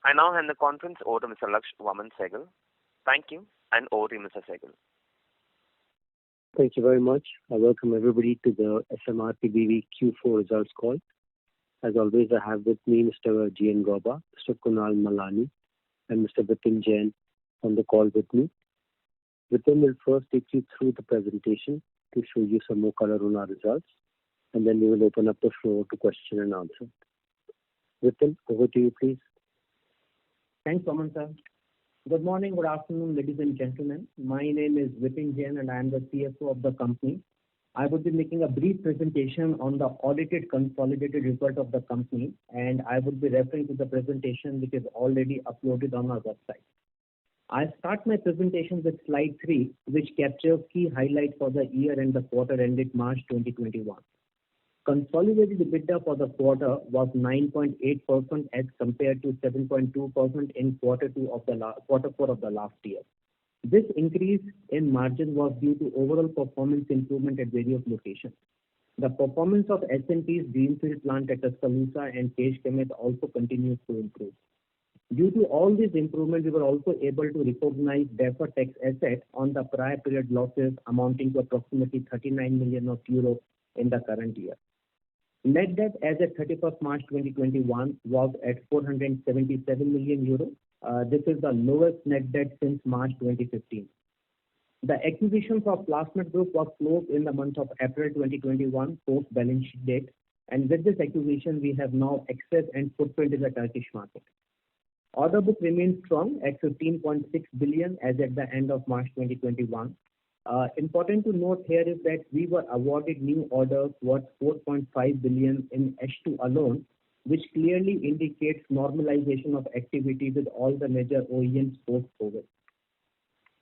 I now hand the conference over to Mr. Laksh Vaaman Sehgal. Thank you, and over to you, Mr. Sehgal. Thank you very much. I welcome everybody to the SMRP BV Q4 results call. As always, I have with me Mr. G.N. Gauba, Mr. Kunal Malani, and Mr. Vipin Jain on the call with me. Vipin will first take you through the presentation to show you some more color on our results, and then we will open up the floor to question and answer. Vipin, over to you, please. Thanks, Vaaman sir. Good morning, good afternoon, ladies and gentlemen. My name is Vipin Jain and I am the CFO of the company. I would be making a brief presentation on the audited consolidated result of the company, and I would be referring to the presentation which is already uploaded on our website. I start my presentation with slide 3, which captures key highlights for the year and the quarter ended March 2021. Consolidated EBITDA for the quarter was 9.8% as compared to 7.2% in quarter four of the last year. This increase in margin was due to overall performance improvement at various locations. The performance of S&P's greenfield plant at Tuscaloosa and Kesh Chemist also continues to improve. Due to all these improvements, we were also able to recognize deferred tax asset on the prior period losses amounting to approximately 39 million euro in the current year. Net debt as at 31st March 2021 was at 477 million euro. This is the lowest net debt since March 2015. The acquisition of Plasmid Group was closed in the month of April 2021 post balance sheet date, and with this acquisition we have now access and footprint in the Turkish market. Order book remains strong at 15.6 billion as at the end of March 2021. Important to note here is that we were awarded new orders worth 4.5 billion in H2 alone, which clearly indicates normalization of activity with all the major OEMs post-COVID.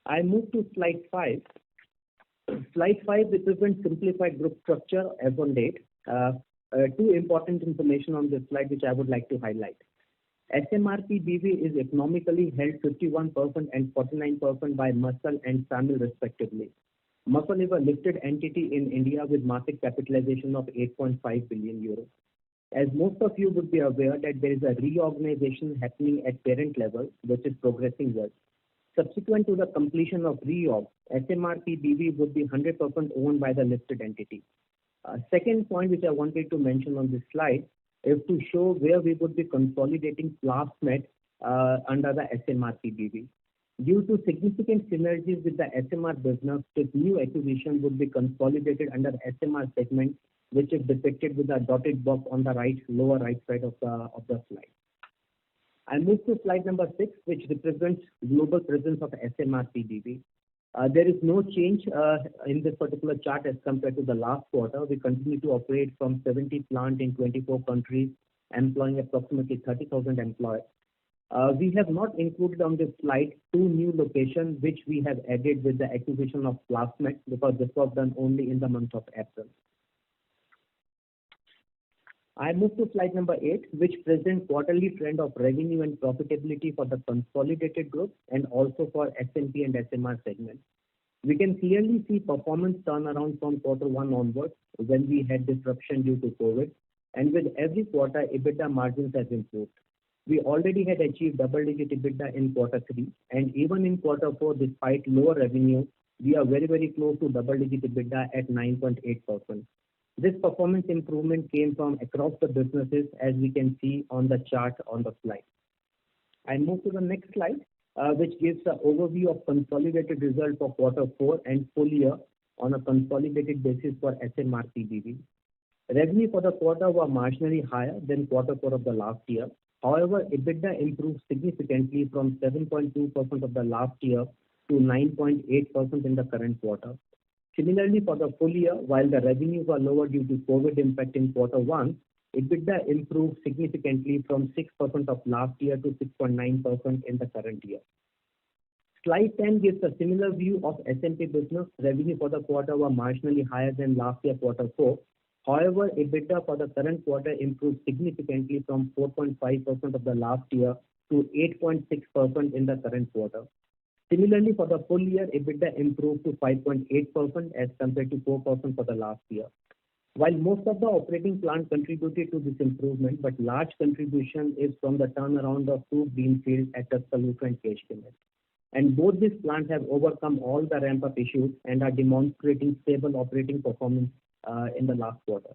I move to slide 5. Slide 5 represents simplified group structure as on date. Two important information on this slide which I would like to highlight. SMRP BV is economically held 51% and 49% by Muscle and SAMIL respectively. Muscle is a listed entity in India with market capitalization of 8.5 billion euros. As most of you would be aware that there is a reorganization happening at parent level which is progressing well. Subsequent to the completion of reorg, SMRP BV would be 100% owned by the listed entity. Second point which I wanted to mention on this slide is to show where we would be consolidating Plasmid under the SMRP BV. Due to significant synergies with the SMR business, this new acquisition would be consolidated under SMR segment, which is depicted with a dotted box on the lower right side of the slide. I move to slide number 6, which represents global presence of SMRP BV. There is no change in this particular chart as compared to the last quarter. We continue to operate from 70 plants in 24 countries, employing approximately 30,000 employees. We have not included on this slide 2 new locations which we have added with the acquisition of Plasmid because this was done only in the month of April. I move to slide number 8, which presents quarterly trend of revenue and profitability for the consolidated group and also for S&P and SMR segment. We can clearly see performance turnaround from quarter 1 onwards when we had disruption due to COVID, and with every quarter EBITDA margins has improved. We already had achieved double-digit EBITDA in quarter 3, and even in quarter 4, despite lower revenue, we are very, very close to double-digit EBITDA at 9.8%. This performance improvement came from across the businesses as we can see on the chart on the slide. I move to the next slide, which gives an overview of consolidated result for quarter 4 and full year on a consolidated basis for SMRP BV. Revenue for the quarter were marginally higher than quarter 4 of the last year. However, EBITDA improved significantly from 7.2% of the last year to 9.8% in the current quarter. Similarly, for the full year, while the revenues were lower due to COVID impact in quarter 1, EBITDA improved significantly from 6% of last year to 6.9% in the current year. Slide 10 gives a similar view of S&P business. Revenue for the quarter were marginally higher than last year quarter 4. However, EBITDA for the current quarter improved significantly from 4.5% of the last year to 8.6% in the current quarter. Similarly, for the full year, EBITDA improved to 5.8% as compared to 4% for the last year. While most of the operating plant contributed to this improvement, but large contribution is from the turnaround of two greenfields at Tuscaloosa and Keshkimet. And both these plants have overcome all the ramp-up issues and are demonstrating stable operating performance in the last quarter.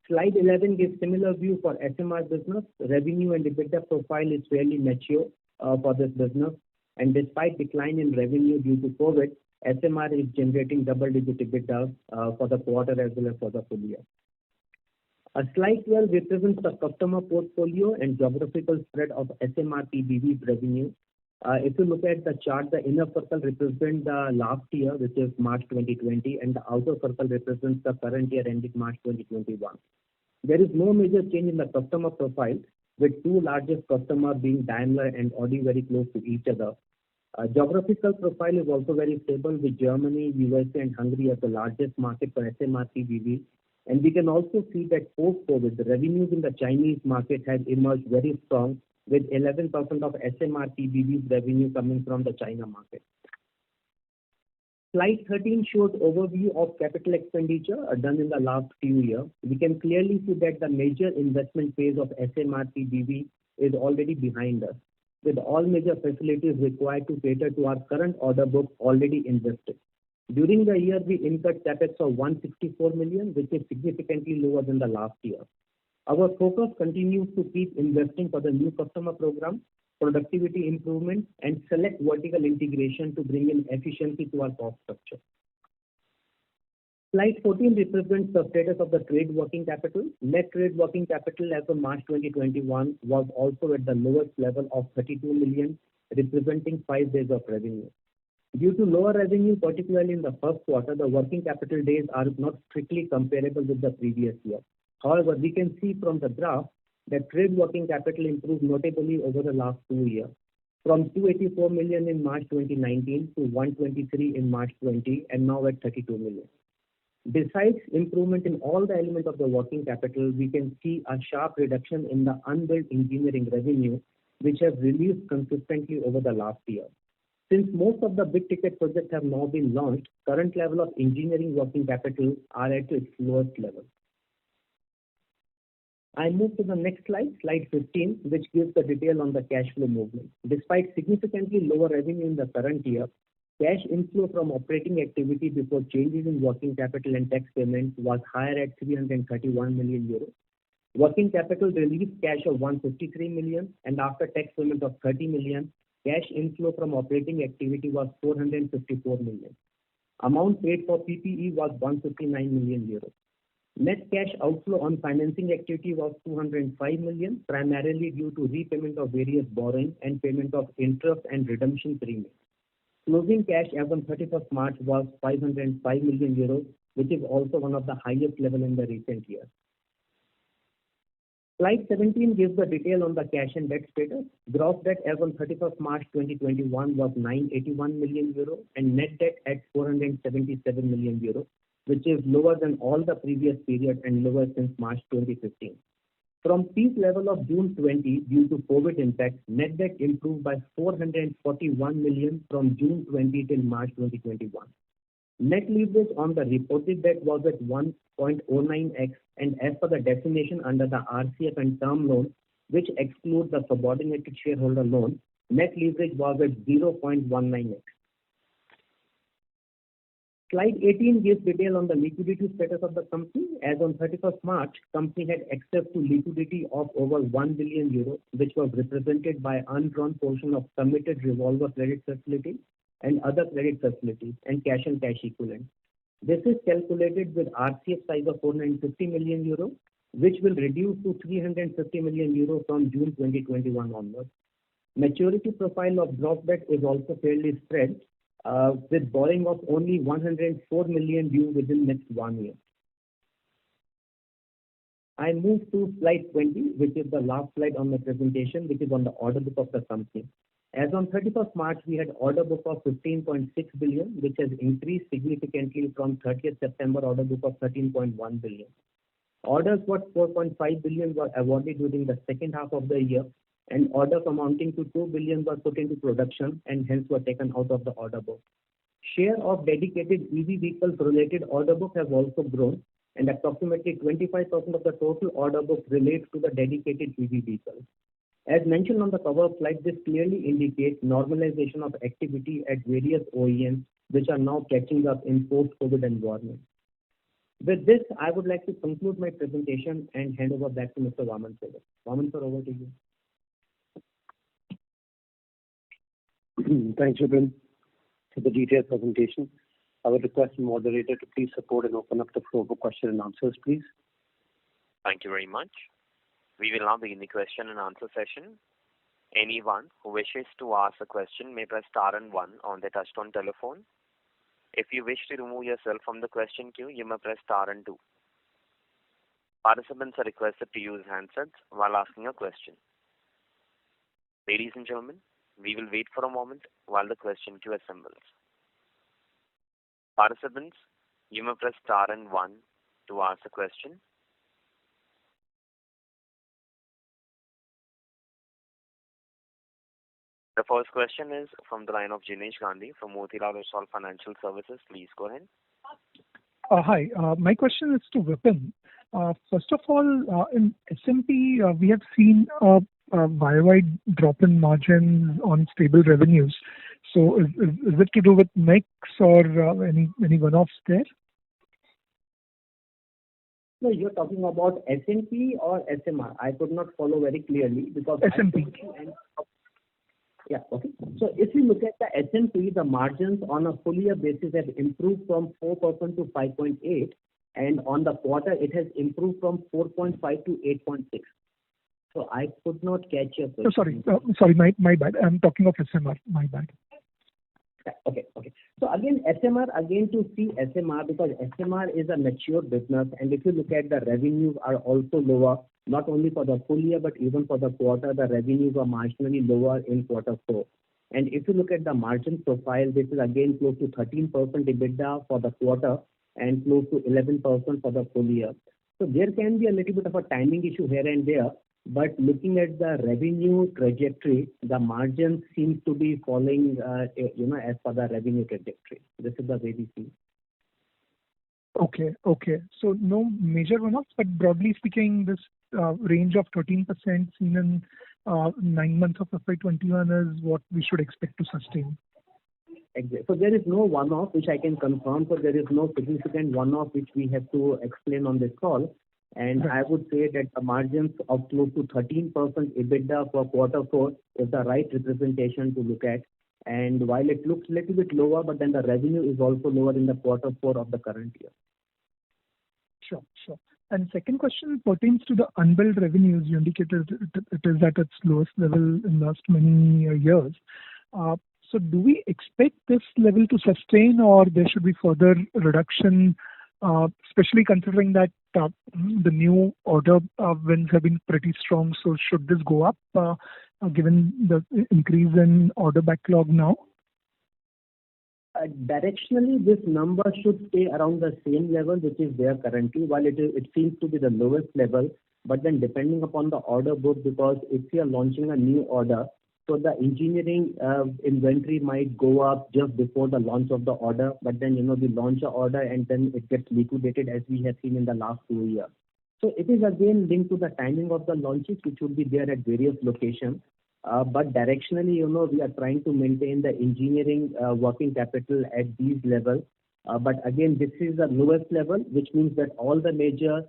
Slide 11 gives similar view for SMR business. Revenue and EBITDA profile is fairly mature for this business, and despite decline in revenue due to COVID, SMR is generating double-digit EBITDA for the quarter as well as for the full year. Slide 12 represents the customer portfolio and geographical spread of SMR PBV revenue. If you look at the chart, the inner circle represents the last year, which is March 2020, and the outer circle represents the current year ending March 2021. There is no major change in the customer profile, with two largest customers being Daimler and Audi very close to each other. Geographical profile is also very stable, with Germany, USA, and Hungary as the largest market for SMR PBV. And we can also see that post-COVID, the revenues in the Chinese market have emerged very strong, with 11% of SMR PBV's revenue coming from the China market. Slide 13 shows overview of capital expenditure done in the last few years. We can clearly see that the major investment phase of SMR PBV is already behind us, with all major facilities required to cater to our current order book already invested. During the year, we incurred capex of 164 million, which is significantly lower than the last year. Our focus continues to keep investing for the new customer program, productivity improvement, and select vertical integration to bring in efficiency to our cost structure. Slide 14 represents the status of the trade working capital. Net trade working capital as of March 2021 was also at the lowest level of 32 million, representing 5 days of revenue. Due to lower revenue, particularly in the first quarter, the working capital days are not strictly comparable with the previous year. However, we can see from the graph that trade working capital improved notably over the last 2 years, from 284 million in March 2019 to 123 in March 20, and now at 32 million. Besides improvement in all the elements of the working capital, we can see a sharp reduction in the unbilled engineering revenue, which has reduced consistently over the last year. Since most of the big ticket projects have now been launched, current level of engineering working capital are at its lowest level. I move to the next slide, slide 15, which gives the detail on the cash flow movement. Despite significantly lower revenue in the current year, cash inflow from operating activity before changes in working capital and tax payments was higher at 331 million euros. Working capital released cash of 153 million, and after tax payment of 30 million, cash inflow from operating activity was 454 million. Amount paid for PPE was 159 million euros. Net cash outflow on financing activity was 205 million, primarily due to repayment of various borrowing and payment of interest and redemption premium. Closing cash as on 31st March was 505 million euros, which is also one of the highest level in the recent years. Slide 17 gives the detail on the cash and debt status. Gross debt as on 31st March 2021 was 981 million euro and net debt at 477 million euro, which is lower than all the previous period and lower since March 2015. From peak level of June 20 due to COVID impact, net debt improved by 441 million from June 20 till March 2021. Net leverage on the reported debt was at 1.09x, and as per the definition under the RCF and term loan, which excludes the subordinated shareholder loan, net leverage was at 0.19x. Slide 18 gives detail on the liquidity status of the company. As on 31st March, company had access to liquidity of over 1 billion euro, which was represented by undrawn portion of committed revolver credit facility and other credit facilities and cash and cash equivalent. This is calculated with RCF size of 450 million euro, which will reduce to 350 million euro from June 2021 onwards. Maturity profile of gross debt is also fairly spread, with borrowing of only 104 million due within next 1 year. I move to slide 20, which is the last slide on the presentation, which is on the order book of the company. As on 31st March, we had order book of 15.6 billion, which has increased significantly from 30th September order book of 13.1 billion. Orders worth 4.5 billion were awarded during the second half of the year, and orders amounting to 2 billion were put into production and hence were taken out of the order book. Share of dedicated EV vehicles related order book has also grown and approximately 25% of the total order book relates to the dedicated EV vehicles. As mentioned on the cover slide, this clearly indicates normalization of activity at various OEMs, which are now catching up in post-COVID environment. With this, I would like to conclude my presentation and hand over back to Mr. Vaman Sehgal. Vaman sir, over to you. Thanks, Vipin, for the detailed presentation. I would request the moderator to please support and open up the floor for question and answers, please. Thank you very much. We will now begin the question and answer session. Anyone who wishes to ask a question may press star and one on their touchtone telephone. If you wish to remove yourself from the question queue, you may press star and two. Participants are requested to use handsets while asking a question. Ladies and gentlemen, we will wait for a moment while the question queue assembles. Participants, you may press star and one to ask a question. The first question is from the line of Jinesh Gandhi from Motilal Oswal Financial Services. Please go ahead. Hi. My question is to Vipin. First of all, in SMP, we have seen a wide drop in margins on stable revenues. So is it to do with mix or any one-offs there? No, you're talking about SMP or SMR? I could not follow very clearly because SMP. Yeah, okay. So if you look at the SMP, the margins on a full year basis have improved from 4% to 5.8%, and on the quarter it has improved from 4.5 to 8.6. So I could not catch your question. Sorry, my bad. I'm talking of SMR. My bad. Okay. So again, to see SMR, because SMR is a mature business, and if you look at the revenues are also lower, not only for the full year, but even for the quarter, the revenues are marginally lower in quarter 4. And if you look at the margin profile, this is again close to 13% EBITDA for the quarter and close to 11% for the full year. So there can be a little bit of a timing issue here and there, but looking at the revenue trajectory, the margin seems to be falling, as per the revenue trajectory. This is the way we see. Okay. So no major one-offs, but broadly speaking, this range of 13% seen in 9 months of FY21 is what we should expect to sustain. Exactly. So there is no one-off which I can confirm. So there is no significant one-off which we have to explain on this call. And I would say that the margins of close to 13% EBITDA for quarter 4 is the right representation to look at. And while it looks a little bit lower, but then the revenue is also lower in the quarter 4 of the current year. Sure. And second question pertains to the unbilled revenues. You indicated it is at its lowest level in last many years. So do we expect this level to sustain, or there should be further reduction, especially considering that the new order wins have been pretty strong? So should this go up given the increase in order backlog now? Directionally, this number should stay around the same level which is there currently, while it seems to be the lowest level. But then depending upon the order book, because if you are launching a new order, so the engineering inventory might go up just before the launch of the order, but then we launch an order and then it gets liquidated as we have seen in the last 2 years. So it is again linked to the timing of the launches which will be there at various locations. But directionally, we are trying to maintain the engineering working capital at these levels. But again, this is the lowest level, which means that all the major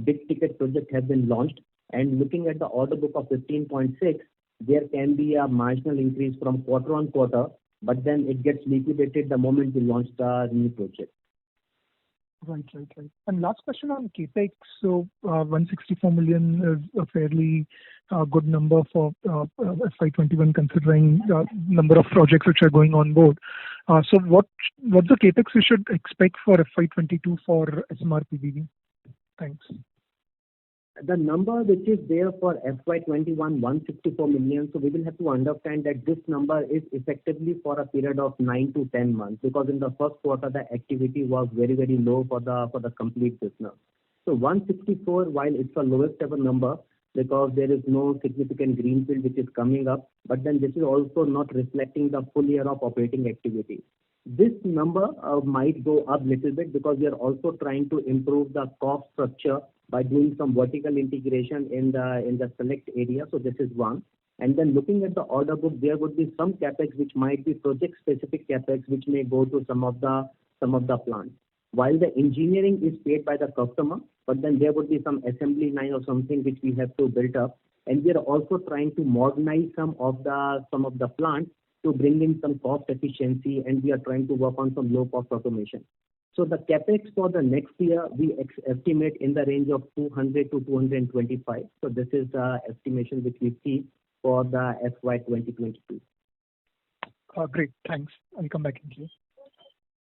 big ticket projects have been launched. And looking at the order book of 15.6, there can be a marginal increase from quarter on quarter, but then it gets liquidated the moment we launch the new project. Right. And last question on CapEx. So 164 million is a fairly good number for FY21 considering the number of projects which are going on board. So what's the CapEx we should expect for FY22 for SMR PBV? Thanks. The number which is there for FY21, 164 million, so we will have to understand that this number is effectively for a period of 9 to 10 months, because in the first quarter the activity was very, very low for the complete business. So 164, while it's the lowest ever number, because there is no significant greenfield which is coming up, but then this is also not reflecting the full year of operating activity. This number might go up little bit because we are also trying to improve the cost structure by doing some vertical integration in the select area. So this is one. And then looking at the order book, there would be some capex which might be project specific capex which may go to some of the plants. While the engineering is paid by the customer, but then there would be some assembly line or something which we have to build up. And we are also trying to modernize some of the plants to bring in some cost efficiency, and we are trying to work on some low-cost automation. So the capex for the next year, we estimate in the range of 200 to 225. So this is the estimation which we see for the FY 2022. Great. Thanks. I'll come back in here.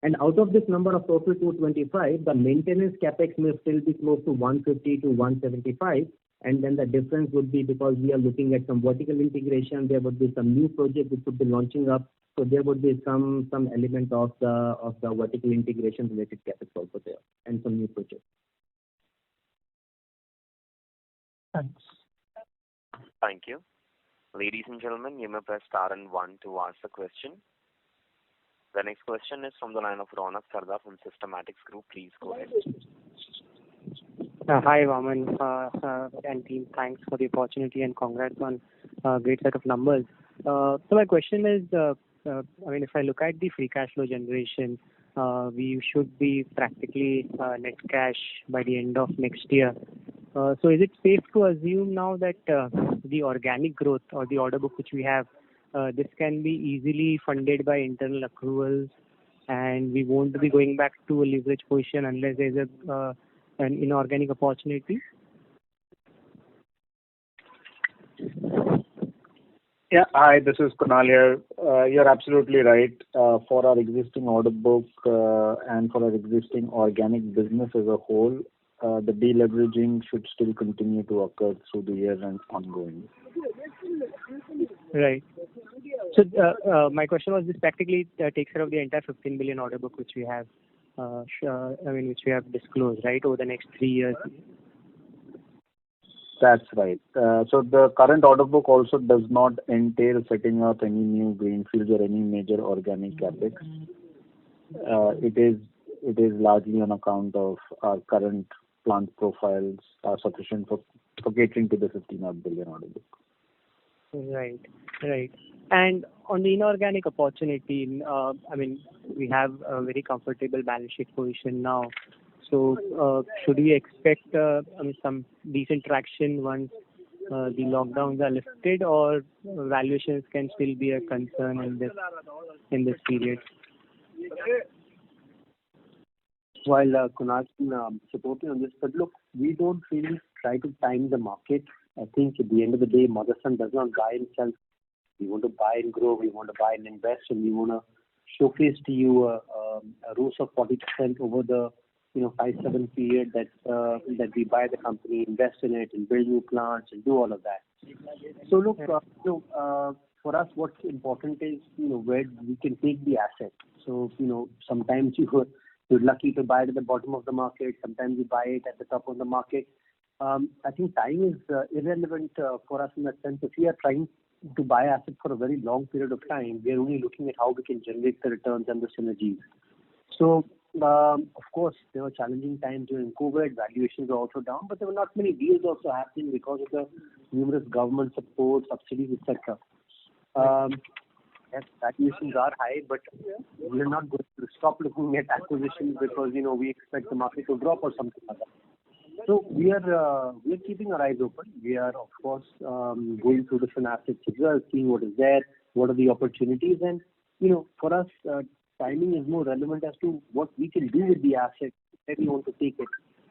And out of this number of total 225, the maintenance capex may still be close to 150 to 175. And then the difference would be because we are looking at some vertical integration, there would be some new project which would be launching up. So there would be some element of the vertical integration related capex also there, and some new projects. Thanks. Thank you. Ladies and gentlemen, you may press star and one to ask a question. The next question is from the line of Ronak Sarda from Systematics Group. Please go ahead. Hi, Vaman and team. Thanks for the opportunity and congrats on a great set of numbers. So my question is, if I look at the free cash flow generation, we should be practically net cash by the end of next year. So is it safe to assume now that the organic growth or the order book which we have, this can be easily funded by internal accruals, and we won't be going back to a leverage position unless there's an inorganic opportunity? Yeah, hi, this is Kunal here. You're absolutely right. For our existing order book and for our existing organic business as a whole, the deleveraging should still continue to occur through the year and ongoing. Right. So my question was, this practically takes care of the entire 15 billion order book which we have, which we have disclosed, right, over the next 3 years. That's right. So the current order book also does not entail setting up any new greenfields or any major organic capex. It is largely on account of our current plant profiles are sufficient for catering to the 15 billion order book. Right. And on the inorganic opportunity, we have a very comfortable balance sheet position now. So should we expect some decent traction once the lockdowns are lifted, or valuations can still be a concern in this period? While Kunal can support me on this, but look, we don't really try to time the market. I think at the end of the day, Motherson does not buy and sell. We want to buy and grow. We want to buy and invest, and we want to showcase to you a ROCE of 40% over the 5-7 period that we buy the company, invest in it, and build new plants and do all of that. So look, for us, what's important is where we can take the asset. So sometimes you're lucky to buy it at the bottom of the market. Sometimes you buy it at the top of the market. I think time is irrelevant for us in that sense. If we are trying to buy assets for a very long period of time, we are only looking at how we can generate the returns and the synergies. So, of course, there were challenging times during COVID. Valuations were also down, but there were not many deals also happening because of the numerous government support, subsidies, etc. Yes, valuations are high, but we are not going to stop looking at acquisitions because we expect the market to drop or something like that. So we are keeping our eyes open. We are, of course, going through different assets as well, seeing what is there, what are the opportunities, and for us, timing is more relevant as to what we can do with the asset, where we want to take it,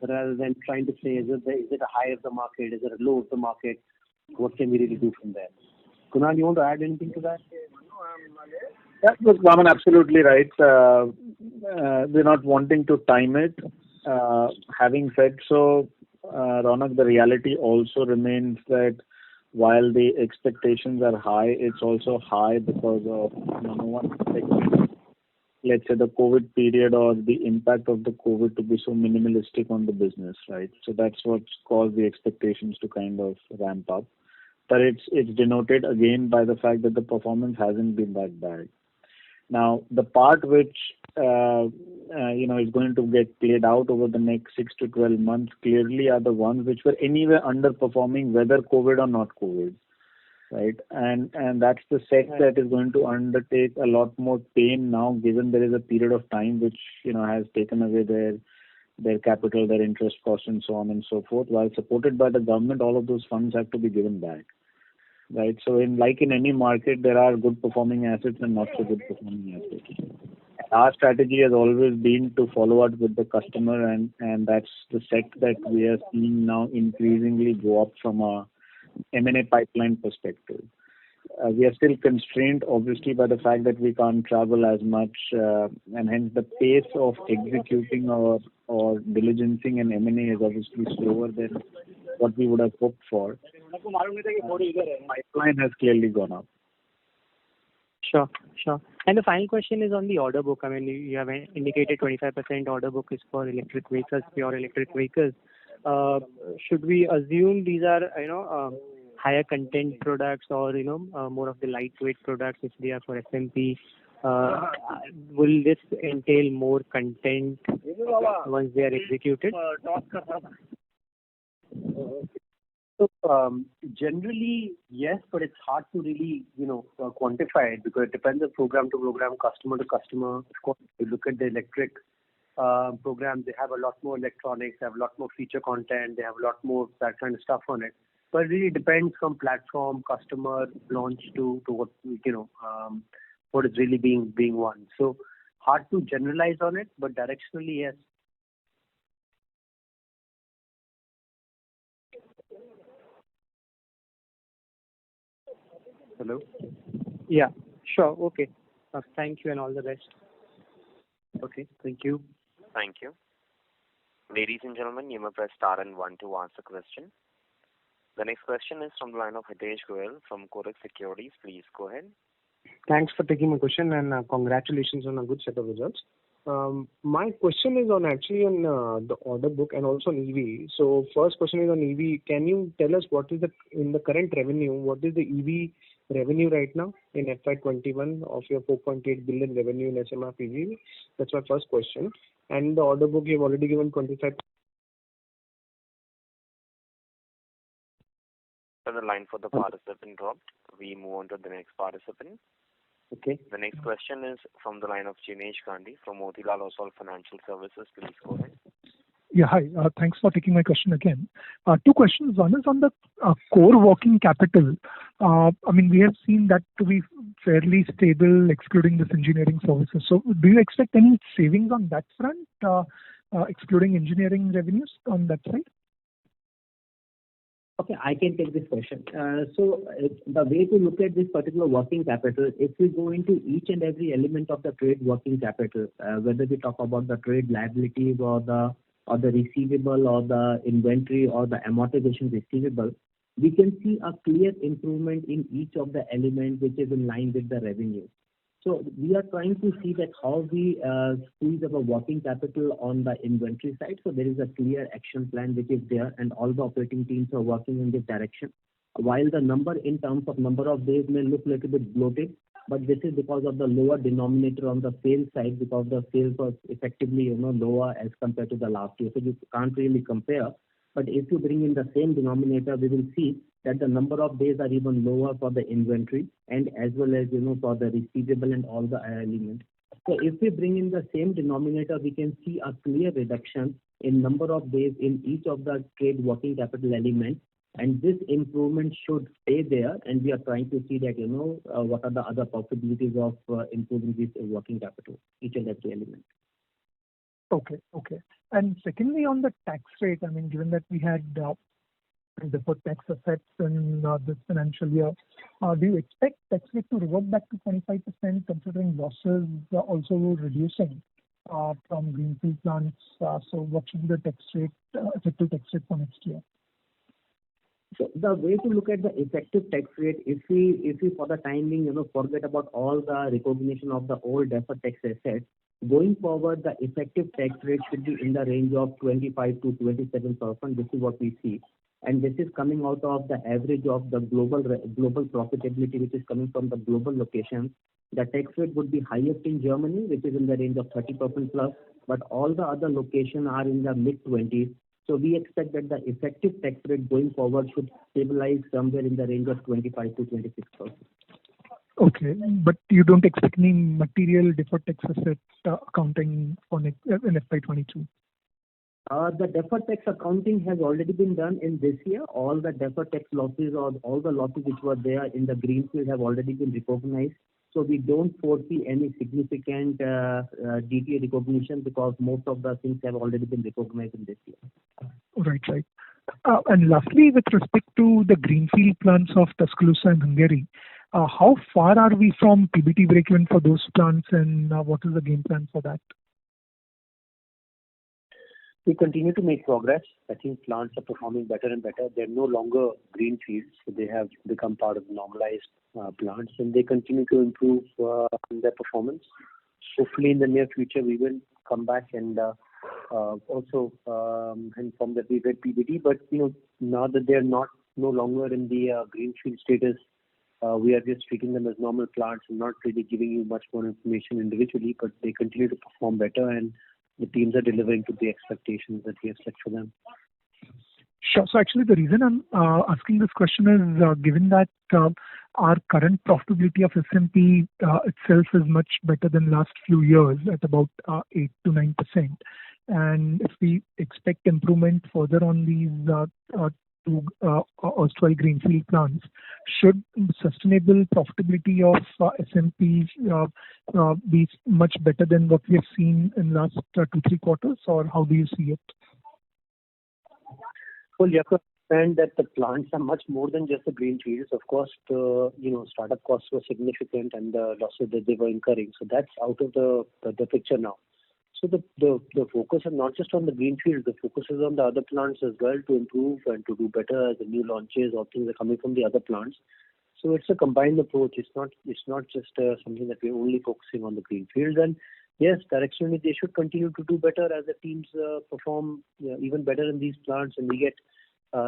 rather than trying to say, is it a high of the market, is it a low of the market, what can we really do from there? Kunal, you want to add anything to that? Yeah, look, Vaman, absolutely right. We're not wanting to time it. Having said so, Ronak, the reality also remains that while the expectations are high, it's also high because of no one expects, let's say, the COVID period or the impact of the COVID to be so minimalistic on the business, right? So that's what's caused the expectations to kind of ramp up. But it's denoted again by the fact that the performance hasn't been that bad. Now, the part which is going to get played out over the next 6 to 12 months clearly are the ones which were anyway underperforming, whether COVID or not COVID, right? And that's the set that is going to undertake a lot more pain now, given there is a period of time which has taken away their capital, their interest costs, and so on and so forth. While supported by the government, all of those funds have to be given back, right? So in any market, there are good performing assets and not so good performing assets. Our strategy has always been to follow up with the customer, and that's the set that we are seeing now increasingly go up from a M&A pipeline perspective. We are still constrained, obviously, by the fact that we can't travel as much, and hence the pace of executing or diligencing an M&A is obviously slower than what we would have hoped for. Pipeline has clearly gone up. Sure. And the final question is on the order book. I mean, you have indicated 25% order book is for electric vehicles, pure electric vehicles. Should we assume these are, higher content products or, more of the lightweight products if they are for SMP? Will this entail more content once they are executed? So generally, yes, but it's hard to really, quantify it because it depends on program to program, customer to customer. Of course, if you look at the electric programs, they have a lot more electronics, they have a lot more feature content, they have a lot more that kind of stuff on it. But it really depends from platform, customer, launch to what, what is really being won. So hard to generalize on it, but directionally, yes. Hello? Yeah, sure. Okay. Thank you and all the best. Okay, thank you. Thank you. Ladies and gentlemen, you may press star and 1 to ask a question. The next question is from the line of Hitesh Goel from Kotak Securities. Please go ahead. Thanks for taking my question and congratulations on a good set of results. My question is on the order book and also on EV. So first question is on EV. Can you tell us what is in the current revenue, what is the EV revenue right now in FY21 of your 4.8 billion revenue in SMR PV? That's my first question. And the order book you've already given 25. The line for the participant dropped. We move on to the next participant. Okay. The next question is from the line of Jinesh Gandhi from Motilal Oswal Financial Services. Please go ahead. Yeah, hi. Thanks for taking my question again. Two questions. One is on the core working capital. We have seen that to be fairly stable, excluding this engineering services. So do you expect any savings on that front, excluding engineering revenues on that side? Okay, I can take this question. So the way to look at this particular working capital, if we go into each and every element of the trade working capital, whether we talk about the trade liabilities or the receivable or the inventory or the amortization receivable, we can see a clear improvement in each of the elements which is in line with the revenue. So we are trying to see that how we squeeze our working capital on the inventory side. So there is a clear action plan which is there, and all the operating teams are working in this direction. While the number in terms of number of days may look a little bit bloated, but this is because of the lower denominator on the sales side, because the sales was effectively lower as compared to the last year. So you can't really compare. But if you bring in the same denominator, we will see that the number of days are even lower for the inventory and as well as for the receivable and all the elements. So if we bring in the same denominator, we can see a clear reduction in number of days in each of the trade working capital elements. And this improvement should stay there, and we are trying to see that what are the other possibilities of improving this working capital, each and every element. Okay. And secondly, on the tax rate, given that we had deferred tax assets in this financial year, do you expect tax rate to revert back to 25% considering losses also reducing from greenfield plants? So what should be the effective tax rate for next year? So the way to look at the effective tax rate, if we for the time being, forget about all the recognition of the old deferred tax assets, going forward, the effective tax rate should be in the range of 25 to 27%. This is what we see. and this is coming out of the average of the global profitability, which is coming from the global locations. The tax rate would be highest in Germany, which is in the range of 30% plus, but all the other locations are in the mid-20s. So we expect that the effective tax rate going forward should stabilize somewhere in the range of 25 to 26%. Okay, but you don't expect any material deferred tax asset accounting in FY22? The deferred tax accounting has already been done in this year. All the deferred tax losses or all the losses which were there in the greenfield have already been recognized. So we don't foresee any significant DTA recognition because most of the things have already been recognized in this year. Right. And lastly, with respect to the greenfield plants of Tuscaloosa and Hungary, how far are we from PBT breakeven for those plants, and what is the game plan for that? We continue to make progress. I think plants are performing better and better. They're no longer greenfields, so they have become part of normalized plants, and they continue to improve their performance. Hopefully, in the near future, we will come back and also inform that we get PBT. But now that they're no longer in the greenfield status, we are just treating them as normal plants and not really giving you much more information individually. But they continue to perform better, and the teams are delivering to the expectations that we have set for them. Sure. So actually, the reason I'm asking this question is given that our current profitability of SMP itself is much better than last few years at about 8 to 9%. And if we expect improvement further on these two erstwhile greenfield plants, should sustainable profitability of SMP be much better than what we have seen in last 2-3 quarters, or how do you see it? Well, you have to understand that the plants are much more than just the greenfields. Of course, the startup costs were significant and the losses that they were incurring. So that's out of the picture now. So the focus is not just on the greenfields. The focus is on the other plants as well to improve and to do better as the new launches or things are coming from the other plants. So it's a combined approach. It's not just something that we're only focusing on the greenfields. And yes, directionally they should continue to do better as the teams perform even better in these plants, and we get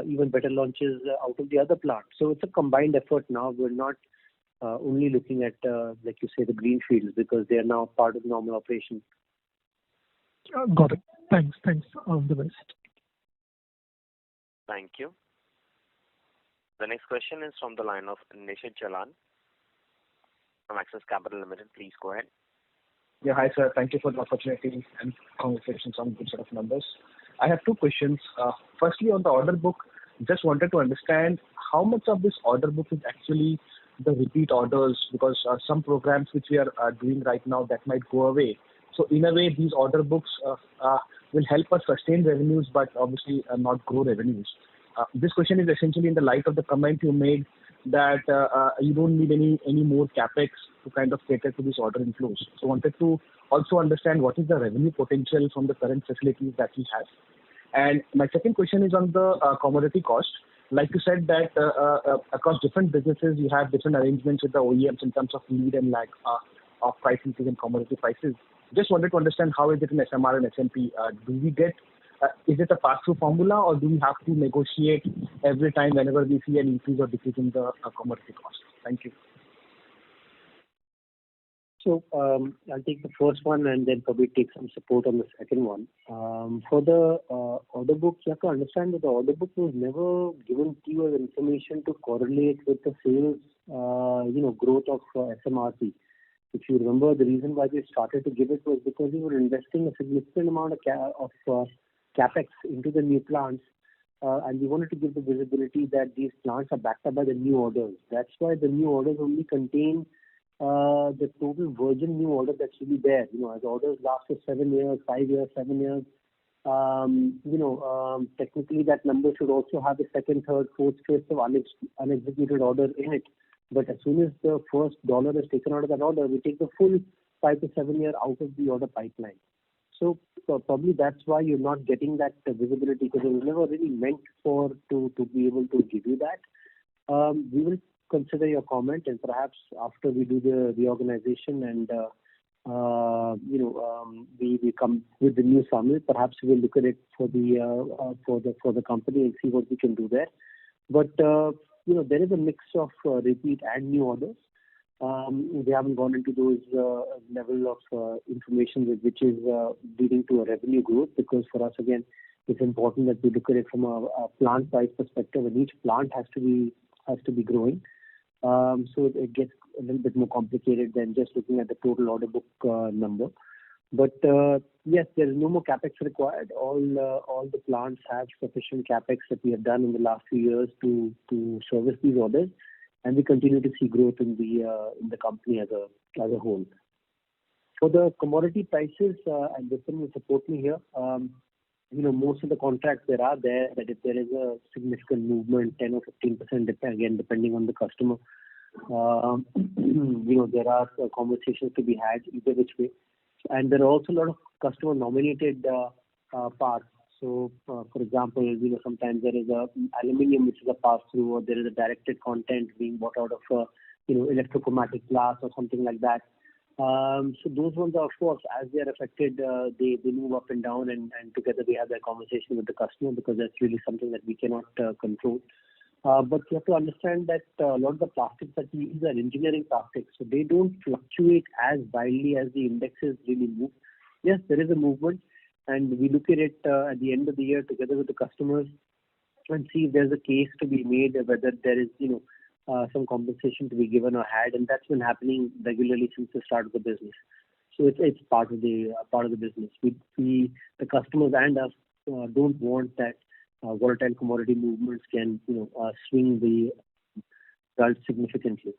even better launches out of the other plants. So it's a combined effort now. We're not only looking at, like you say, the greenfields because they are now part of normal operation. Got it. Thanks. All the best. Thank you. The next question is from the line of Nishit Jalan from Axis Capital Limited. Please go ahead. Yeah, hi sir. Thank you for the opportunity and congratulations on good set of numbers. I have 2 questions. Firstly, on the order book, just wanted to understand how much of this order book is actually the repeat orders, because some programs which we are doing right now that might go away. So in a way, these order books will help us sustain revenues, but obviously not grow revenues. This question is essentially in the light of the comment you made that you don't need any more capex to kind of cater to these order inflows. So wanted to also understand what is the revenue potential from the current facilities that we have. And my second question is on the commodity cost. Like you said that across different businesses you have different arrangements with the OEMs in terms of lead and lag of price increase and commodity prices. Just wanted to understand how is it in SMR and SMP? Do we get is it a pass-through formula, or do we have to negotiate every time whenever we see an increase or decrease in the commodity cost? Thank you. So I'll take the first one and then probably take some support on the second one. For the order book, you have to understand that the order book was never given to you as information to correlate with the sales, growth of SMRP. If you remember, the reason why we started to give it was because we were investing a significant amount of capex into the new plants, and we wanted to give the visibility that these plants are backed up by the new orders. That's why the new orders only contain the total virgin new order that should be there. As orders last for 7 years, 5 years, 7 years, technically that number should also have the second, third, fourth, fifth of unexecuted order in it. But as soon as the first dollar is taken out of that order, we take the full 5 to 7 year out of the order pipeline. So probably that's why you're not getting that visibility, because it was never really meant to be able to give you that. We will consider your comment, and perhaps after we do the reorganization and we come with the new summit. Perhaps we'll look at it for the company and see what we can do there. But there is a mix of repeat and new orders. We haven't gone into those level of information which is leading to a revenue growth, because for us again it's important that we look at it from a plant size perspective, and each plant has to be growing. So it gets a little bit more complicated than just looking at the total order book number. But yes, there is no more capex required. All the plants have sufficient capex that we have done in the last few years to service these orders, and we continue to see growth in the company as a whole. For the commodity prices, and Vipin will support me here. Most of the contracts that if there is a significant movement, 10 or 15%, depending on the customer, there are conversations to be had either which way. And there are also a lot of customer nominated parts. So, for example, sometimes there is a aluminium which is a pass through, or there is a directed content being bought out of electrochromatic glass or something like that. So those ones are, of course, as they are affected, they move up and down, and together we have that conversation with the customer, because that's really something that we cannot control. But you have to understand that a lot of the plastics that we use are engineering plastics, so they don't fluctuate as wildly as the indexes really move. Yes, there is a movement, and we look at it at the end of the year together with the customers and see if there's a case to be made, whether there is some compensation to be given or had, and that's been happening regularly since the start of the business. So it's part of the business. We the customers and us don't want that volatile commodity movements can swing the results significantly.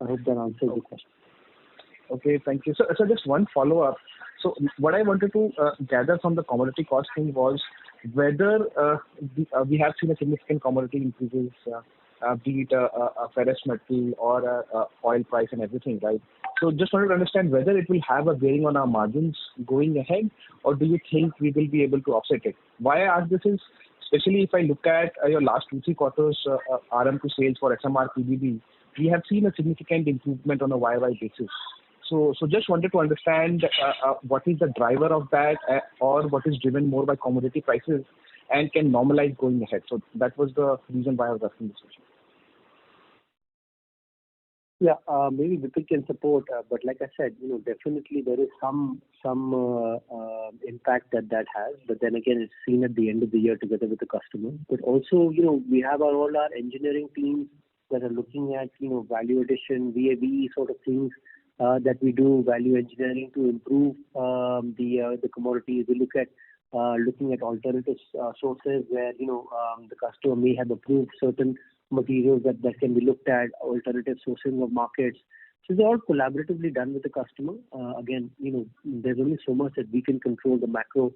I hope that answers the question. Okay, thank you. So just one follow-up. So what I wanted to gather from the commodity costing was whether we have seen a significant commodity increases, be it a ferrous metal or oil price and everything, right? So just wanted to understand whether it will have a bearing on our margins going ahead, or do you think we will be able to offset it? Why I ask this is, especially if I look at your last 2-3 quarters RM to sales for SMR PBB, we have seen a significant improvement on a YY basis. So just wanted to understand what is the driver of that, or what is driven more by commodity prices and can normalize going ahead. So that was the reason why I was asking this question. Yeah, maybe Vipin can support, but like I said, definitely there is some impact that has. But then again, it's seen at the end of the year together with the customer. But also, we have all our engineering teams that are looking at value addition, VAVE sort of things. That we do value engineering to improve the commodities. We look at looking at alternative sources where the customer may have approved certain materials that can be looked at, alternative sourcing of markets. So they're all collaboratively done with the customer. Again, there's only so much that we can control. The macro,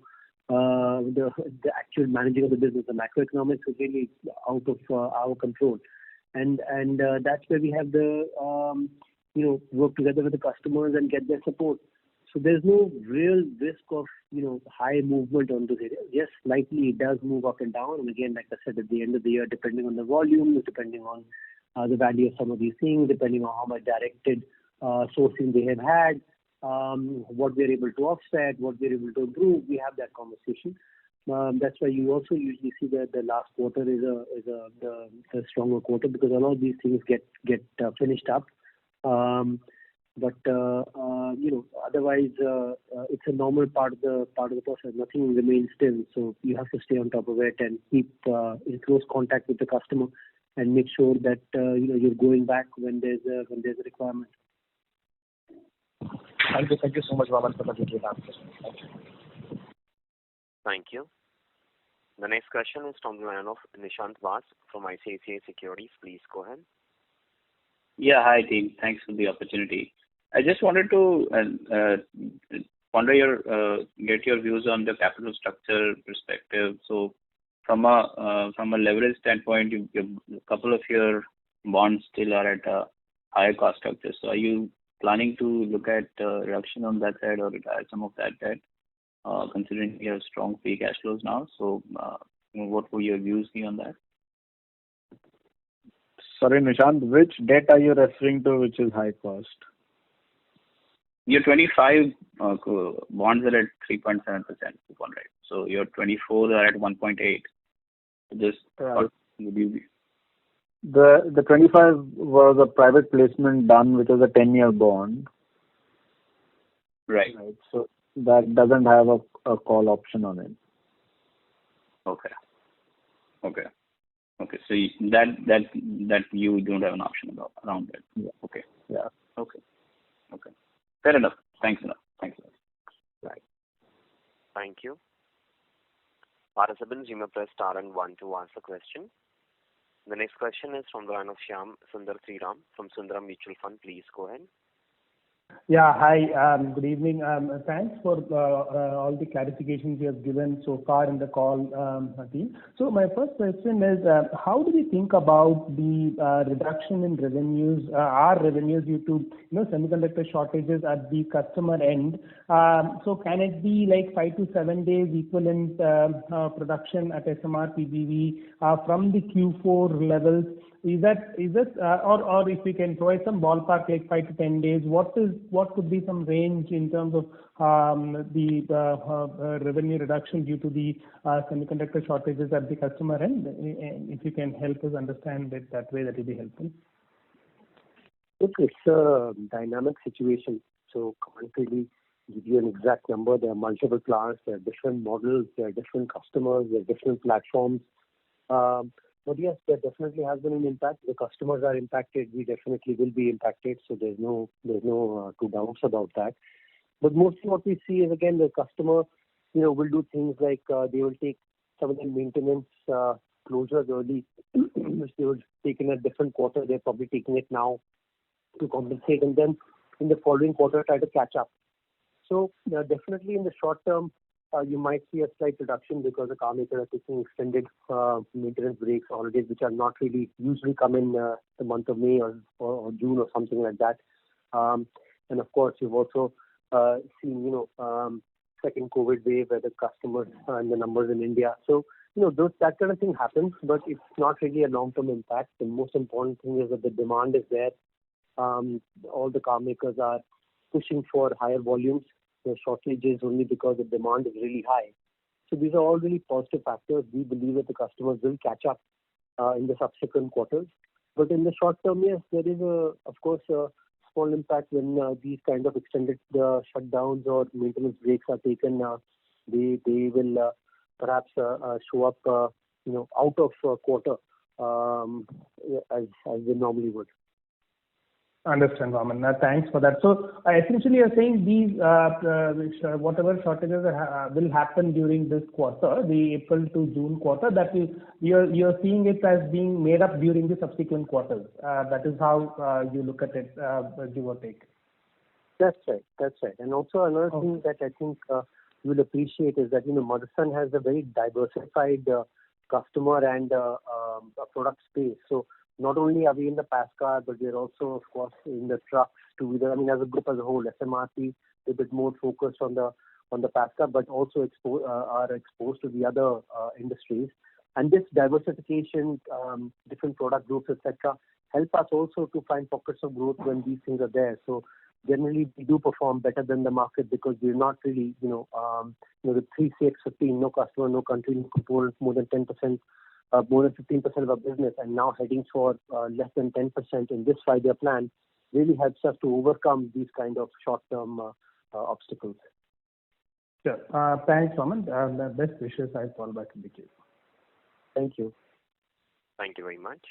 the actual managing of the business, the macroeconomics is really out of our control, and that's where we have the work together with the customers and get their support. So there's no real risk of high movement on those areas. Yes, slightly it does move up and down, and again, like I said, at the end of the year, depending on the volume, depending on the value of some of these things, depending on how much directed sourcing they have had, what we're able to offset, what we're able to improve, we have that conversation. That's why you also usually see that the last quarter is a stronger quarter, because a lot of these things get finished up. But otherwise, it's a normal part of the process. Nothing remains still, so you have to stay on top of it and keep in close contact with the customer and make sure that you're going back when there's a requirement. Thank you so much, Vaman, for the detailed answer. Thank you. Thank you. The next question is from the line of Nishant Vas from ICICI Securities. Please go ahead. Yeah, hi team. Thanks for the opportunity. I just wanted to get your views on the capital structure perspective. So, from a leverage standpoint, a couple of your bonds still are at a higher cost structure. So, are you planning to look at reduction on that side or retire some of that debt, considering you have strong free cash flows now? So, what would your views be on that? Sorry, Nishant, which debt are you referring to which is high cost? Your 25 bonds are at 3.7% coupon, right? So your 24 are at 1.8. Just Right. would you be? The 25 was a private placement done, which was a 10-year bond. Right. Right. So that doesn't have a call option on it. Okay. So that you don't have an option around it. Yeah. Okay. Yeah. Okay. Fair enough. Thanks a lot. Right. Thank you. Participants, you may press star and one to ask a question. The next question is from the line of Shyam Sundar Sriram from Sundaram Mutual Fund. Please go ahead. Yeah, hi. Good evening. Thanks for all the clarifications you have given so far in the call, team. So my first question is, how do we think about the reduction in revenues, our revenues due to semiconductor shortages at the customer end? So can it be like 5 to 7 days equivalent production at SMR PBV from the Q4 levels? Is that or if we can provide some ballpark, like 5 to 10 days, what could be some range in terms of the revenue reduction due to the semiconductor shortages at the customer end? If you can help us understand it that way, that will be helpful. Look, it's a dynamic situation, so can't really give you an exact number. There are multiple plants, there are different models, there are different customers, there are different platforms. But yes, there definitely has been an impact. The customers are impacted. We definitely will be impacted. So there's no two doubts about that. But mostly what we see is, again, the customer, will do things like they will take some of the maintenance closures early, which they would take in a different quarter. They're probably taking it now to compensate, and then in the following quarter try to catch up. So definitely in the short term, you might see a slight reduction because the car makers are taking extended maintenance breaks, holidays, which are not really usually come in the month of May or June or something like that. And of course, you've also seen, second COVID wave where the customers and the numbers in India. So, that kind of thing happens, but it's not really a long-term impact. The most important thing is that the demand is there. All the car makers are pushing for higher volumes. The shortage is only because the demand is really high. So these are all really positive factors. We believe that the customers will catch up in the subsequent quarters. But in the short term, yes, there is of course a small impact when these kind of extended shutdowns or maintenance breaks are taken. They will perhaps show up out of quarter as they normally would. Understand, Raman. Thanks for that. So essentially, you're saying these whatever shortages will happen during this quarter, the April to June quarter, that you're seeing it as being made up during the subsequent quarters. That is how you look at it, give or take. That's right. And also another thing that I think you will appreciate is that Motherson has a very diversified customer and product space. So not only are we in the passenger car, but we're also, of course, in the trucks, two-wheeler. I mean, as a group as a whole, SMRP a bit more focused on the passenger car, but also are exposed to the other industries. And this diversification, different product groups, etc., help us also to find pockets of growth when these things are there. So generally, we do perform better than the market because we're not really, the 3 CX 15, no customer, no country, no component, more than 10%. More than 15% of our business, and now heading for less than 10% in this 5-year plan, really helps us to overcome these kind of short-term obstacles. Sure. Thanks, Raman. Best wishes. I'll fall back in the queue. Thank you. Thank you very much.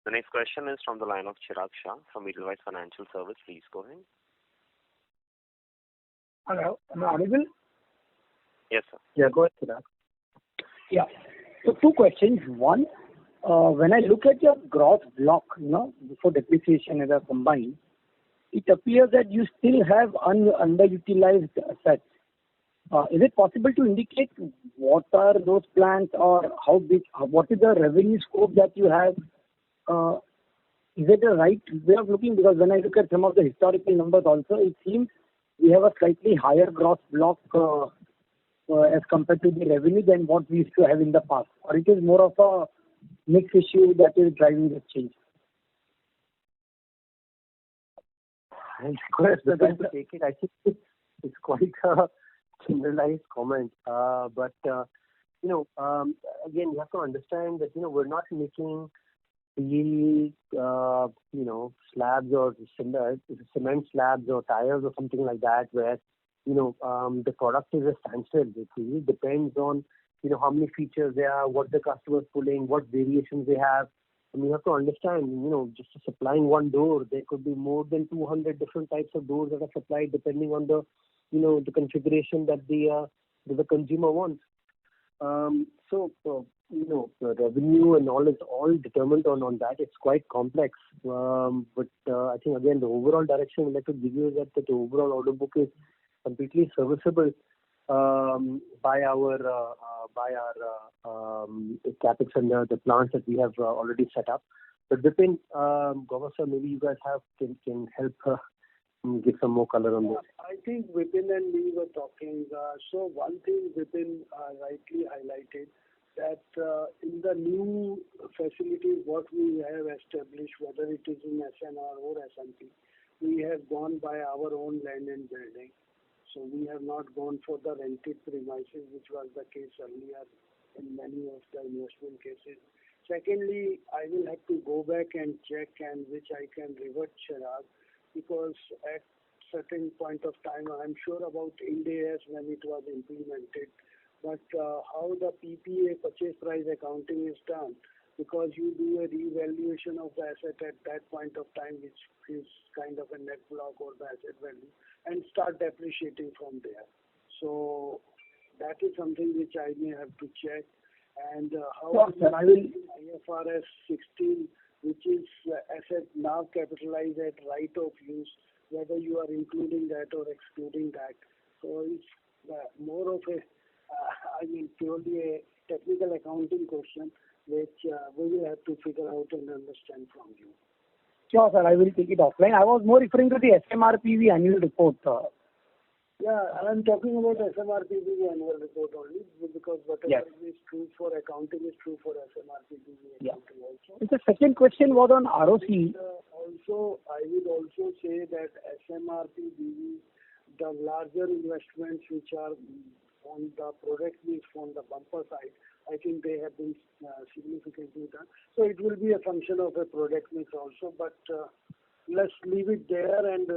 The next question is from the line of Chirag Shah from Edelweiss Financial Services. Please go ahead. Hello, am I audible? Yes, sir. Yeah, go ahead, Chirag. Yeah. So 2 questions. One, when I look at your gross block, before depreciation as a combined, it appears that you still have underutilized assets. Is it possible to indicate what are those plants or how big, what is the revenue scope that you have? Is it the right way of looking? Because when I look at some of the historical numbers also, it seems we have a slightly higher gross block as compared to the revenue than what we used to have in the past. Or it is more of a mix issue that is driving this change? I request Vipin to take it. I think it's quite a generalized comment. But again, you have to understand that, we're not making steel, slabs or cement slabs or tires or something like that where, the product is a standstill. It really depends on, how many features there are, what the customer is pulling, what variations they have. And you have to understand, just supplying one door, there could be more than 200 different types of doors that are supplied depending on the, the configuration that the consumer wants. The revenue and all is all determined on that. It's quite complex. But I think again, the overall direction I'd like to give you is that the overall order book is completely serviceable by our capex and the plants that we have already set up. But Vipin, Gauba sir, maybe you guys can help give some more color on this. I think Vipin and me were talking. So one thing Vipin rightly highlighted that in the new facilities what we have established, whether it is in SMR or SMP, we have gone by our own land and building. So we have not gone for the rented premises, which was the case earlier in many of the investment cases. Secondly, I will have to go back and check, and which I can revert Chirag, because at certain point of time, I'm sure about Ind AS when it was implemented, but how the PPA, purchase price accounting, is done, because you do a revaluation of the asset at that point of time, which is kind of a net block or the asset value, and start depreciating from there. So that is something which I may have to check. And how I will IFRS 16, which is asset now capitalized at right of use, whether you are including that or excluding that. So it's more of a, purely a technical accounting question, which we will have to figure out and understand from you. Sure, sir. I will take it offline. I was more referring to the SMRPB annual report. Yeah, I'm talking about SMRPB annual report only, because whatever is true for accounting is true for SMRPB accounting also. The second question was on ROC. Also, I would also say that SMRPB, the larger investments which are on the product mix from the bumper side, I think they have been significantly done. So it will be a function of a product mix also, but let's leave it there and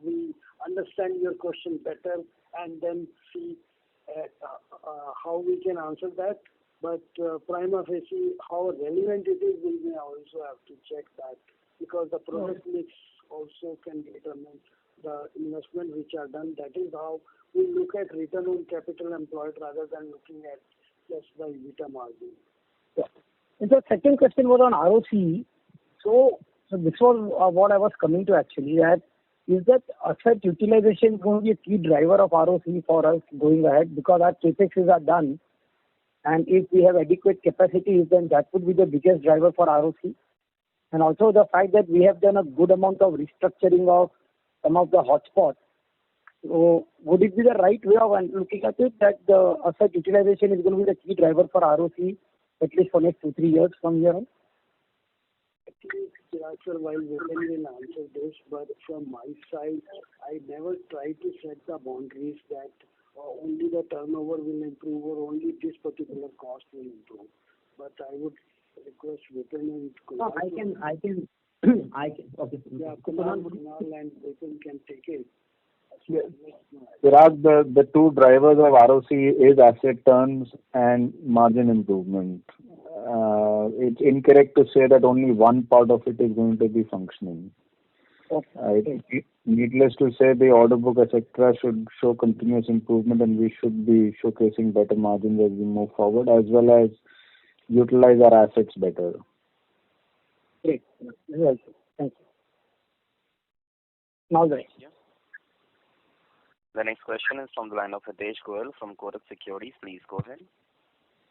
we understand your question better and then see how we can answer that. But prima facie, how relevant it is, we may also have to check that, because the product mix also can determine the investment which are done. That is how we look at return on capital employed rather than looking at just the EBITDA margin. Yeah. And the second question was on ROC. So this was what I was coming to actually, that is that asset utilization going to be a key driver of ROC for us going ahead, because our capexes are done, and if we have adequate capacity, then that would be the biggest driver for ROC. And also the fact that we have done a good amount of restructuring of some of the hotspots. So would it be the right way of looking at it, that the asset utilization is going to be the key driver for ROC, at least for next 2-3 years from here on? I think, sir, while Vipin will answer this, but from my side, I never try to set the boundaries that only the turnover will improve or only this particular cost will improve. But I would request Vipin and Kunal. I can. Okay. Yeah, Kunal and Vipin can take it. Yeah. Chirag, the two drivers of ROC is asset turns and margin improvement. It's incorrect to say that only one part of it is going to be functioning. Okay. Needless to say, the order book, etc., should show continuous improvement, and we should be showcasing better margins as we move forward, as well as utilize our assets better. Great. Thank you. Now, Thank you. The next question is from the line of Hitesh Goel from Kotak Securities. Please go ahead.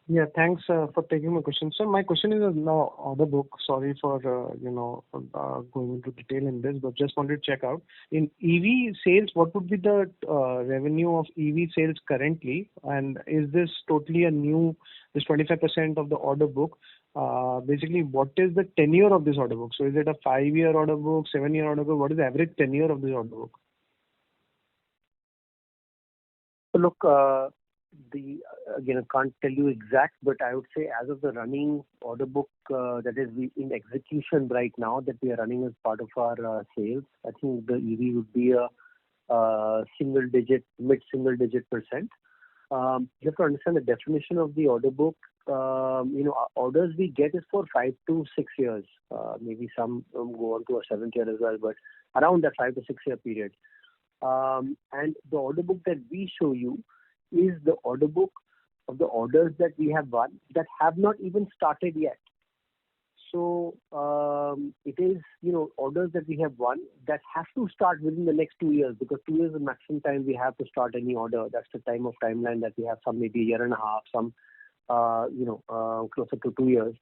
Yeah, thanks for taking my question. So my question is now order book. Sorry for going into detail in this, but just wanted to check out in EV sales, what would be the revenue of EV sales currently, and is this totally a new, this 25% of the order book? Basically, what is the tenure of this order book? So is it a 5-year order book, 7-year order book? What is the average tenure of this order book? So look, again, I can't tell you exact, but I would say as of the running order book that is in execution right now that we are running as part of our sales, I think the EV would be a mid-single digit percent. You have to understand the definition of the order book. Orders we get is for 5 to 6 years. Maybe some go on to a 7th year as well, but around that 5 to 6 year period. And the order book that we show you is the order book of the orders that we have won that have not even started yet. So it is, orders that we have won that have to start within the next 2 years, because 2 years is the maximum time we have to start any order. That's the timeline that we have. Some maybe a year and a half, some closer to 2 years.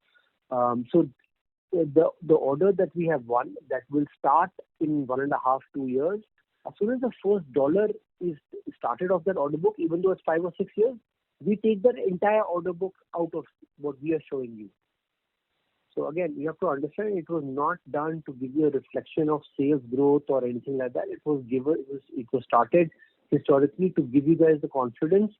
So the order that we have won that will start in 1.5, 2 years. As soon as the first dollar is started off that order book, even though it's 5 or 6 years, we take that entire order book out of what we are showing you. So again, you have to understand it was not done to give you a reflection of sales growth or anything like that. It was started historically to give you guys the confidence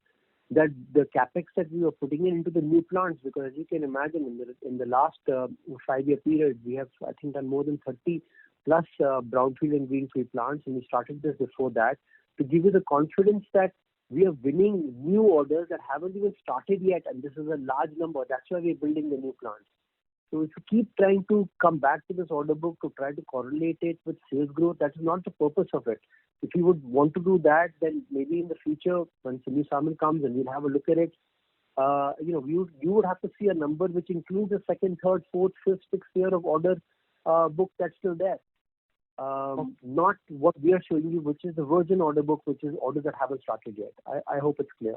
that the capex that we were putting into the new plants, because as you can imagine, in the last 5-year period, we have, I think, done more than 30 plus brownfield and greenfield plants, and we started this before that to give you the confidence that we are winning new orders that haven't even started yet, and this is a large number. That's why we're building the new plants. So if you keep trying to come back to this order book to try to correlate it with sales growth, that is not the purpose of it. If you would want to do that, then maybe in the future, when Sunny Saman comes and we'll have a look at it, you would have to see a number which includes the second, third, fourth, fifth, sixth year of order book that's still there. Not what we are showing you, which is the virgin order book, which is orders that haven't started yet. I hope it's clear.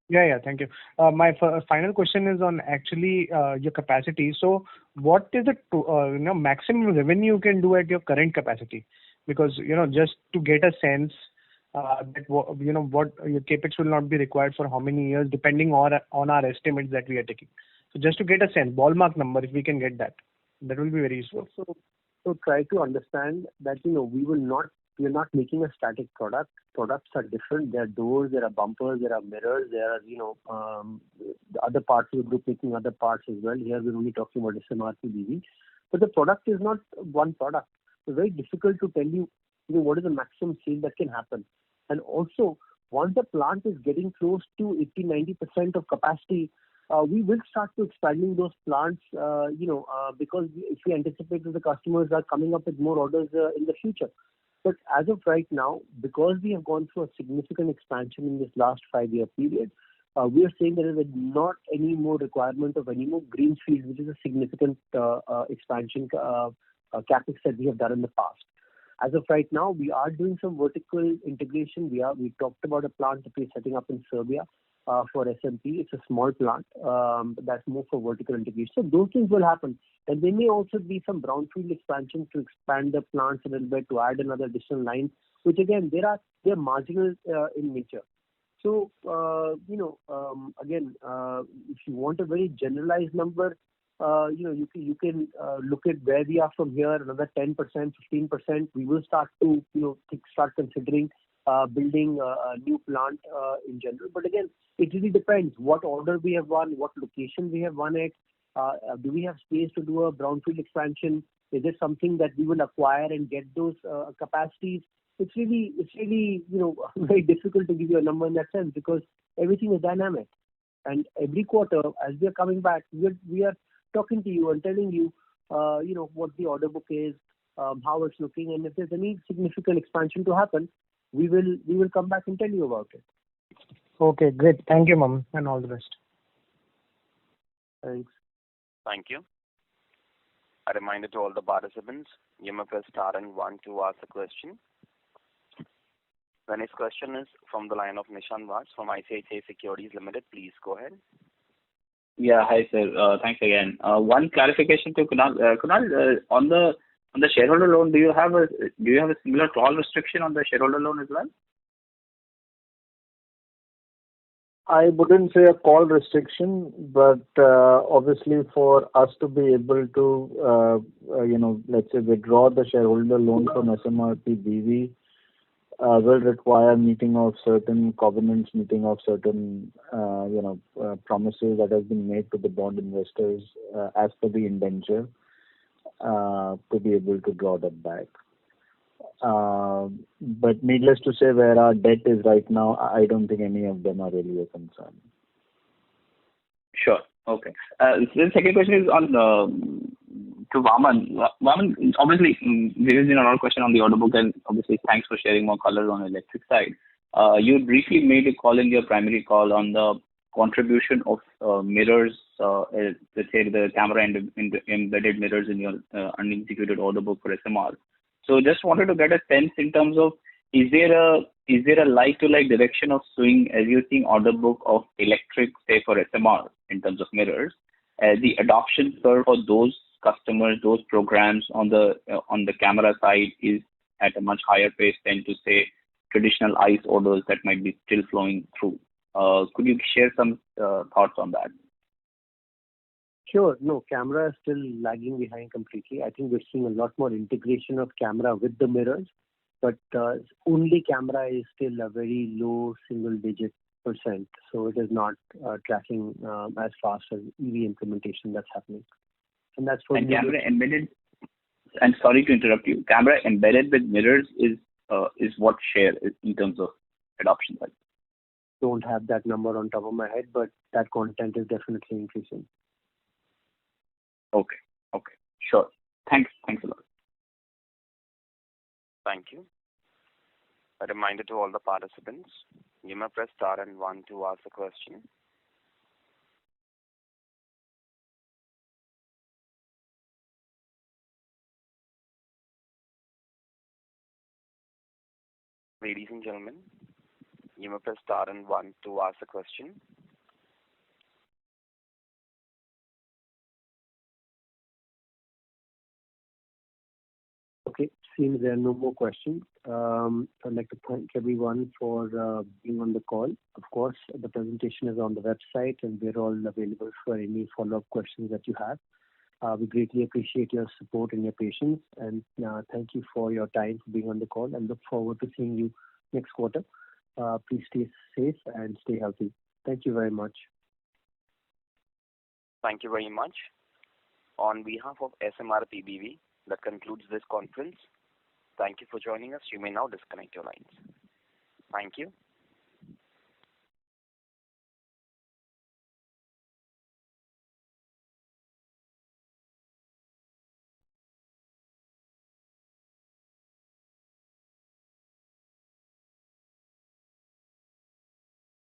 Yeah, thank you. My final question is on actually your capacity. So what is the maximum revenue you can do at your current capacity? Because, just to get a sense that, what your capex will not be required for how many years, depending on our estimates that we are taking. So just to get a sense, ballpark number, if we can get that will be very useful. So try to understand that, we are not making a static product. Products are different. There are doors, there are bumpers, there are mirrors, there are, the other parts of the group making other parts as well. Here we're only talking about SMRP-BV. But the product is not one product. It's very difficult to tell you, what is the maximum sale that can happen. And also, once the plant is getting close to 80-90% of capacity, we will start to expanding those plants, because if we anticipate that the customers are coming up with more orders in the future. But as of right now, because we have gone through a significant expansion in this last 5-year period, we are saying there is not any more requirement of any more greenfield, which is a significant expansion capex that we have done in the past. As of right now, we are doing some vertical integration. We talked about a plant that we're setting up in Serbia for SMP. It's a small plant that's more for vertical integration. So those things will happen. And there may also be some brownfield expansion to expand the plants a little bit, to add another additional line, which again, they're marginal in nature. So, again, if you want a very generalized number, you can look at where we are from here, another 10%, 15%. We will start to, start considering building a new plant in general. But again, it really depends what order we have won, what location we have won it. Do we have space to do a brownfield expansion? Is it something that we will acquire and get those capacities? It's really very difficult to give you a number in that sense, because everything is dynamic. And every quarter, as we are coming back, we are talking to you and telling you, what the order book is, how it's looking, and if there's any significant expansion to happen, we will come back and tell you about it. Okay, great. Thank you, Ma'am, and all the best. Thanks. Thank you. A reminder to all the participants, you may press star and 1 to ask a question. The next question is from the line of Nishant Vass from ICICI Securities Limited. Please go ahead. Yeah, hi sir. Thanks again. One clarification to Kunal. Kunal, on the shareholder loan, do you have a similar call restriction on the shareholder loan as well? I wouldn't say a call restriction, but obviously for us to be able to, let's say withdraw the shareholder loan from SMRP BV will require meeting of certain covenants, meeting of certain, promises that have been made to the bond investors as per the indenture to be able to draw that back. But needless to say, where our debt is right now, I don't think any of them are really a concern. Sure. Okay. The second question is on to Vaman. Vaman, obviously, there has been a lot of question on the order book, and obviously, thanks for sharing more color on the electric side. You briefly made a call in your primary call on the contribution of mirrors, let's say the camera and embedded mirrors in your unexecuted order book for SMR. So just wanted to get a sense in terms of is there a like-to-like direction of swing as you're seeing order book of electric, say for SMR in terms of mirrors, the adoption curve for those customers, those programs on the camera side is at a much higher pace than to say traditional ICE orders that might be still flowing through. Could you share some thoughts on that? Sure. No, camera is still lagging behind completely. I think we're seeing a lot more integration of camera with the mirrors, but only camera is still a very low single-digit %. So it is not tracking as fast as EV implementation that's happening. And that's for camera embedded. And sorry to interrupt you. Camera embedded with mirrors is what share in terms of adoption? Don't have that number on top of my head, but that content is definitely increasing. Okay. Sure. Thanks a lot. Thank you. A reminder to all the participants, you may press star and 1 to ask a question. Ladies and gentlemen, you may press star and 1 to ask a question. Okay, seems there are no more questions. I'd like to thank everyone for being on the call. Of course, the presentation is on the website and we're all available for any follow-up questions that you have. We greatly appreciate your support and your patience, and thank you for your time for being on the call and look forward to seeing you next quarter. Please stay safe and stay healthy. Thank you very much. Thank you very much. On behalf of SMRP BV, that concludes this conference. Thank you for joining us. You may now disconnect your lines. Thank you.